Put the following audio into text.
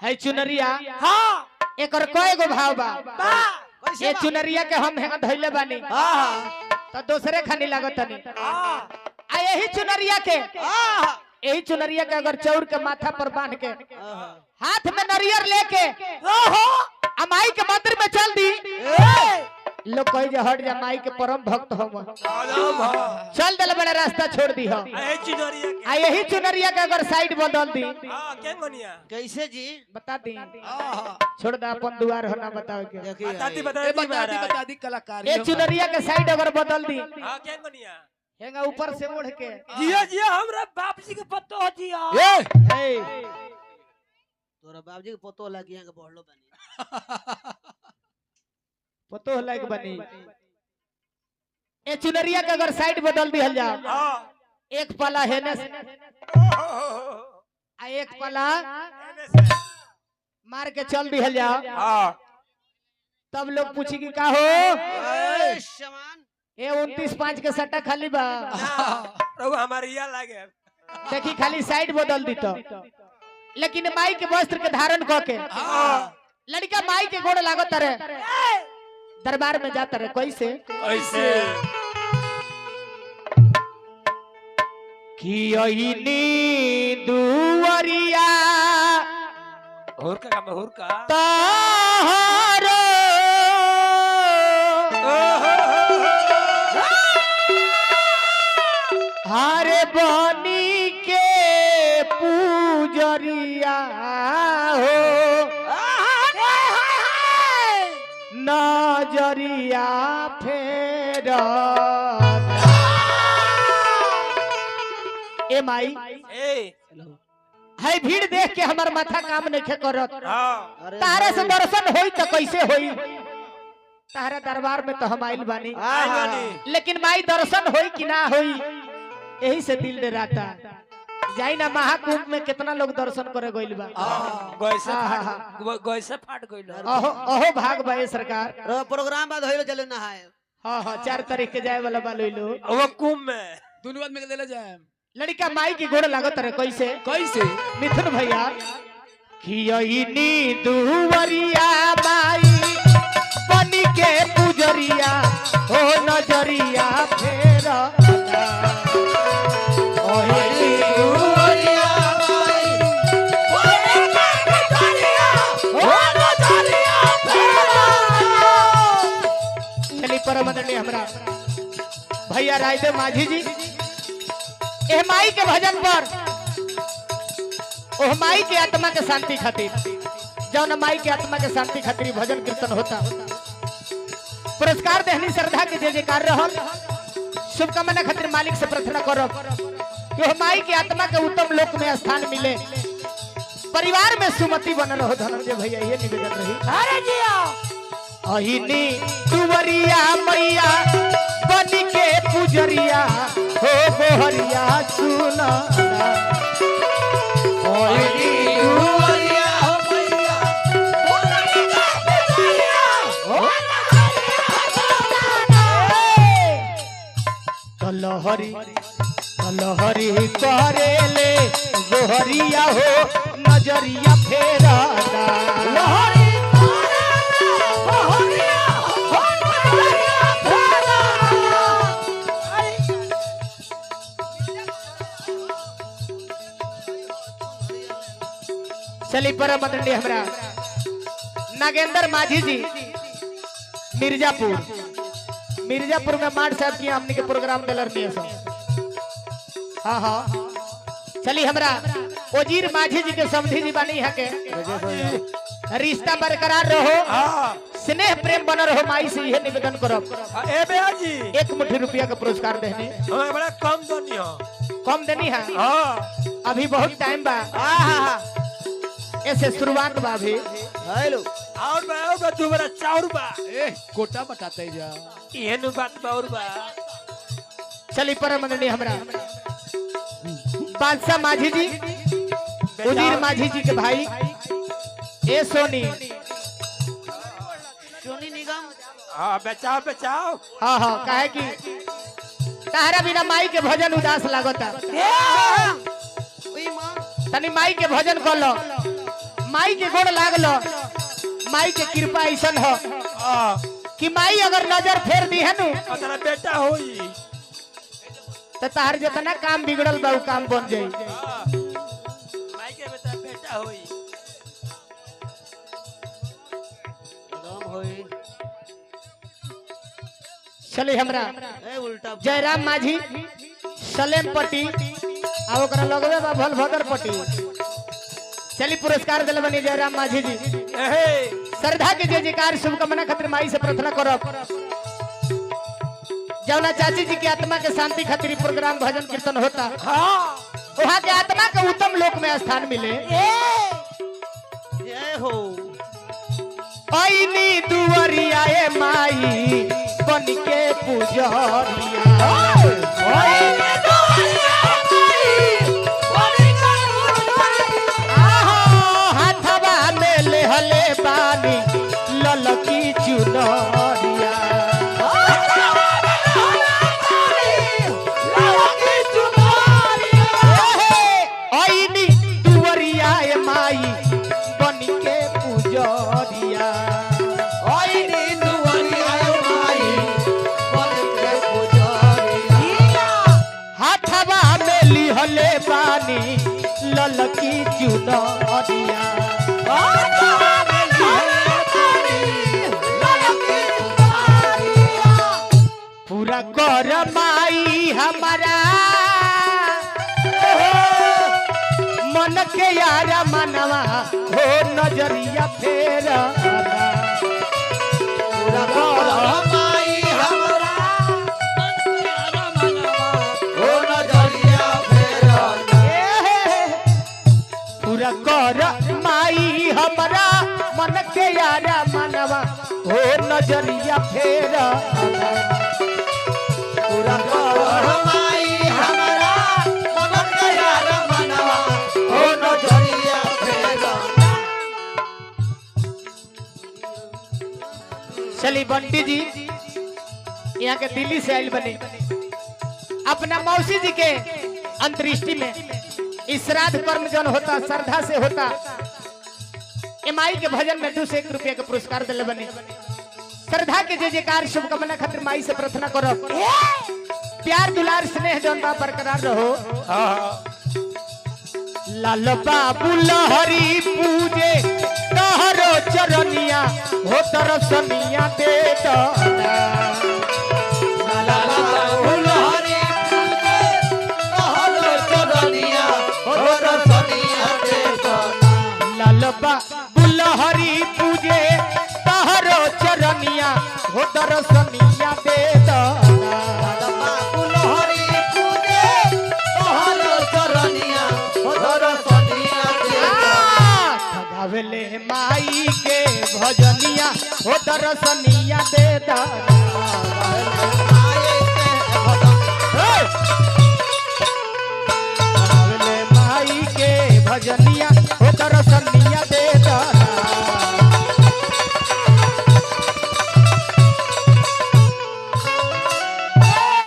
है चुनरिया। हाँ एक और कई गो भाव बा। ये बा? चुनरिया के हम हेंगा धइले बानी तो दूसरे खानी लागत नहीं। आ यही चुनरिया के अगर चौर के माथा पर बांध के हाथ में नरियर लेके अमाई के मंदिर में चल दी लोग कही जे हट जा, माई के परम भक्त हो चल दल बड़े रास्ता छोड़ दी हो। आ यही चुनरिया के अगर साइड बदल दी कैसे जी बता दी छोड़ दा अपन दुआर हो ना बताओ के बता दी कलाकार ये चुनरिया के साइड अगर बदल दी हेंगा ऊपर से ओढ़ के जिया जिया हमरा बाप जी के पत्तो जिया तोरा बाबूजी के पतो लगी यहाँ के बढ़लो बनी पतो लायक बनी। ए चुनरिया के अगर साइड बदल दी हल जा एक पाला हेने से आ एक पाला मार के चल दी हल जा तब लोग पूछी कि का हो समान ए 29-5 के सट्टा खाली बा हमारे यहाँ लागे देखी खाली साइड बदल दी तो। लेकिन माई के वस्त्र के धारण क के लड़का माई के गोड़ लागत रहे दरबार में जाता रहे कैसे ऐसे कि अहिनी दुवरिया होर का काम होर का तारो हारे बनी के पूजरिया हो नजरिया फेर ए माई है भीड़ देख के हमार माथा काम नहीं करत तारे से दर्शन होई तो कैसे होई तारा दरबार में तो हम आइल बानी लेकिन माई दर्शन होई कि ना होई यही से दिल दे रहता जाई ना महाकुंभ में कितना लोग दर्शन करे गइल बा गैसे फाट गइल अहो भाग बा सरकार प्रोग्राम बाद होइलो चलो नहाए हां 4 तारीख के जाए वाला बा लइलो वो कुंभ में दोनों आदमी के देले जाए लड़का माई की गोड़ लागत रहे कैसे कैसे मिथुन भैया खियनी दुवरिया माई बनी के पुजरिया हो नजरिया फेर ओही दुवरिया माई बनी के पुजरिया हो नजरिया फेर। चली परमदंडी हमरा भैया रायदेव माझी जी ए माई के भजन पर ओह माई के आत्मा के शांति खातिर जौन माई के आत्मा के शांति खातिर भजन कीर्तन होता पुरस्कार देहनी श्रद्धा के जय जयकार रहल शुभकामना खातिर मालिक से प्रार्थना करब कि ओह माई के आत्मा के उत्तम लोक में स्थान मिले परिवार में सुमति बनल हो धनंजय भैया ये निवेदन रही अरे जिया अहिनी दुवरिया मैया बनी के पुजरिया हो गोहरिया सुना अहिनी दुवरिया मैया बनी के पुजरिया हो कलहरी कलहरी करेले गोहरिया हो नजरिया फेरा लहरी चली परमदंडी हमरा नागेंद्र माझी जी मिर्जापुर में मार साहब की हमने के प्रोग्राम दिलर दिए सब हाँ हाँ चली हमरा ओजीर माझी जी के समधी जी बानी है के रिश्ता बरकरार रहो स्नेह प्रेम बना रहो माई से यह निवेदन करो ए बेया जी 1 मुट्ठी रुपया का पुरस्कार देने हमें बड़ा कम देनी हो कम देनी है हां अभी बहुत टाइम बा ऐसे शुरुआत बा अभी हेलो और बा तू बड़ा चाउर बा ए कोटा बताते जा ये नु बात और बा चली परमदंडी हमरा बादशाह माझी जी उजीर माझी जी के भाई ए सोनी निगम हां बचाओ बचाओ हाँ हाँ काहे कि तारा बिना माई के भजन उदास लागता ओई मां तनी माई के भजन कर लो माई के गोड़ लागलो माई के कृपा ऐसन हो कि माई अगर नजर फेर दी है नु तेरा बेटा होई तो तार जितना काम बिगड़ल बा उ काम बन जाई माई के बेटा होई एकदम होई चले हमरा ए उल्टा जयराम माझी सलेम पट्टी आ ओकरा लगवे बा भलभदर पट्टी चली पुरस्कार दिल बनी जयराम माझी जी एहे श्रद्धा के जय जयकार शुभकामना खातिर माई से प्रार्थना करब जौना चाची जी की आत्मा के शांति खातिर प्रोग्राम भजन कीर्तन होता हां वहाँ के आत्मा के उत्तम लोक में स्थान मिले जय हो ऐनी दुवरिया ए माई बन के पूजरिया हाथवा में लेहले बानी ललकी चुनरिया ऐनी दुवरिया ए माई बन के पूजरिया हाथवा में लिहले बानी ललकी चुनरिया पूरा कर माई हमारा मन के यारा मनवा हो नजरिया फेर पूरा कर माई हमारा हो नजरिया फेर पूरा कर माई हमारा मन के यारा मनवा हो नजरिया फेर पूरा कर माई हमारा मन के यारा मनवा हो नजरिया फेर चली बंटी जी यहाँ के दिल्ली से आयल बने अपना मौसी जी के अंतरिष्टि में इस श्राद्ध कर्म जन होता श्रद्धा से होता माई के भजन में 201 रुपया के पुरस्कार दिले बने श्रद्धा के जय जयकार शुभकामना खातिर माई से प्रार्थना करो प्यार दुलार स्नेह जौन बा बरकरार रहो लाल बाबू लहरी पूजे तहरो चरनिया हो तरसनिया दे लाल बाबू लहरी पूजे तहरो चरनिया हो तरसनिया दे लाल बाबू लहरी पूजे तहरो चरनिया हो तरसनिया दे गावेले माई के भजनिया हो दर्शनिया दे गावेले माई के भजनिया हो दर्शनिया